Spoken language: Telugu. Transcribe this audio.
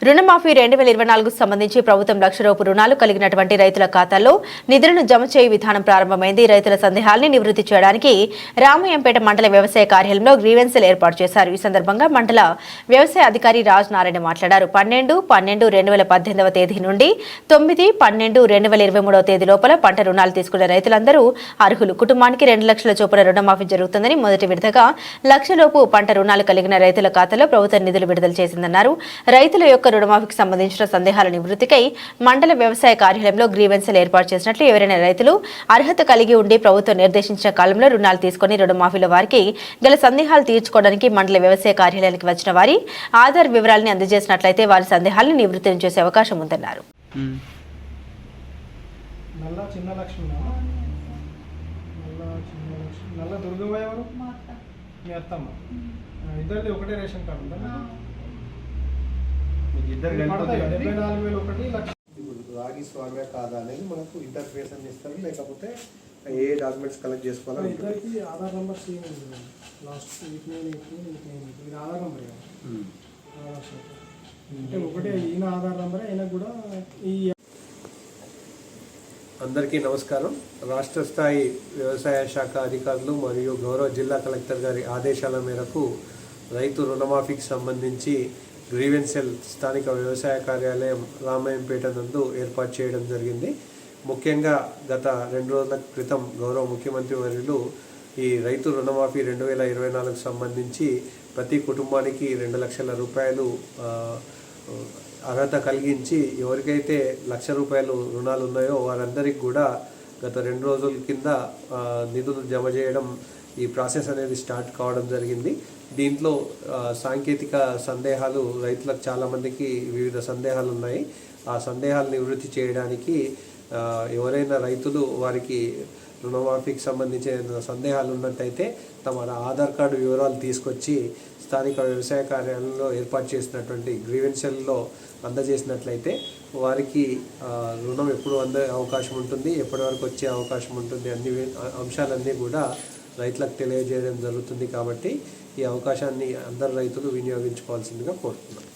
రుణమాఫీ 2024 సంబంధించి ప్రభుత్వం లక్ష రూపాయల రుణాలు కలిగినటువంటి రైతుల ఖాతాల్లో నిధులను జమ చేయ విధానం ప్రారంభమైంది. రైతుల సందేహాల్ని నివృత్తి చేయడానికి రామయ్యంపేట మండల వ్యవసాయ కార్యాలయంలో గ్రీవెన్సెల్ ఏర్పాటు చేశారు. ఈ సందర్భంగా మండల వ్యవసాయ అధికారి రాజ్ నారాయణ మాట్లాడారు. 12/12/2018 తేదీ నుండి 9/12/2023 తేదీ లోపల పంట రుణాలు తీసుకున్న రైతులందరూ అర్హులు. కుటుంబానికి 2 లక్షల చొప్పున రుణమాఫీ జరుగుతుందని, మొదటి విడతగా 1 లక్షలోపు పంట రుణాలు కలిగిన రైతుల ఖాతాలో ప్రభుత్వం నిధులు విడుదల చేసిందన్నారు. రైతుల యొక్క రుణమాఫీకి సంబంధించిన సందేహాల నివృత్తికై మండల వ్యవసాయ కార్యాలయంలో గ్రీవెన్సెల్ ఏర్పాటు చేసినట్లు, ఎవరైనా రైతులు అర్హత కలిగి ఉండి ప్రభుత్వం నిర్దేశించిన కాలంలో రుణాలు తీసుకుని రుణమాఫీలో వారికి గల సందేహాలు తీర్చుకోవడానికి మండల వ్యవసాయ కార్యాలయానికి వచ్చిన వారి ఆధార్ వివరాలను అందజేసినట్లయితే వారి సందేహాలను నివృత్తి చేసే అవకాశం ఉందన్నారు. రాగి స్వామ్య కాదా అనేది మనకు ఇంటర్ఫేస్ అని ఇస్తారు, లేకపోతే ఏ డాక్యుమెంట్స్ కలెక్ట్ చేసుకోవాలి. ఇద్దరికి ఆధార్ నెంబర్ సేమ్ ఉంది. లాస్ట్ ఇది ఆధార్ నెంబర్ అంటే ఒకటే ఈయన ఆధార్ నెంబర్ అయినా కూడా. ఈ అందరికీ నమస్కారం. రాష్ట్ర స్థాయి వ్యవసాయ శాఖ అధికారులు మరియు గౌరవ జిల్లా కలెక్టర్ గారి ఆదేశాల మేరకు రైతు రుణమాఫీకి సంబంధించి గ్రీవెన్సెల్ స్థానిక వ్యవసాయ కార్యాలయం రామయ్యంపేట నందు ఏర్పాటు చేయడం జరిగింది. ముఖ్యంగా గత 2 రోజుల క్రితం గౌరవ ముఖ్యమంత్రి వర్యులు ఈ రైతు రుణమాఫీ 2024 సంబంధించి ప్రతి కుటుంబానికి 2 లక్షల రూపాయలు అర్హత కలిగించి ఎవరికైతే 1 లక్ష రూపాయలు రుణాలు ఉన్నాయో వారందరికీ కూడా గత 2 రోజుల కింద నిధులు జమ చేయడం, ఈ ప్రాసెస్ అనేది స్టార్ట్ కావడం జరిగింది. దీంట్లో సాంకేతిక సందేహాలు రైతులకు చాలామందికి వివిధ సందేహాలు ఉన్నాయి. ఆ సందేహాలు నివృత్తి చేయడానికి ఎవరైనా రైతులు వారికి రుణమాఫీకి సంబంధించిన సందేహాలు ఉన్నట్టయితే తమ ఆధార్ కార్డు వివరాలు తీసుకొచ్చి స్థానిక వ్యవసాయ కార్యాలయంలో ఏర్పాటు చేసినటువంటి గ్రీవెన్సెల్లో అందజేసినట్లయితే వారికి రుణం ఎప్పుడు అందే అవకాశం ఉంటుంది, ఎప్పటి వరకు వచ్చే అవకాశం ఉంటుంది, అన్ని అంశాలన్నీ కూడా రైతులకు తెలియజేయడం జరుగుతుంది. కాబట్టి ఈ అవకాశాన్ని అందరు రైతులు వినియోగించుకోవాల్సిందిగా కోరుతున్నాను.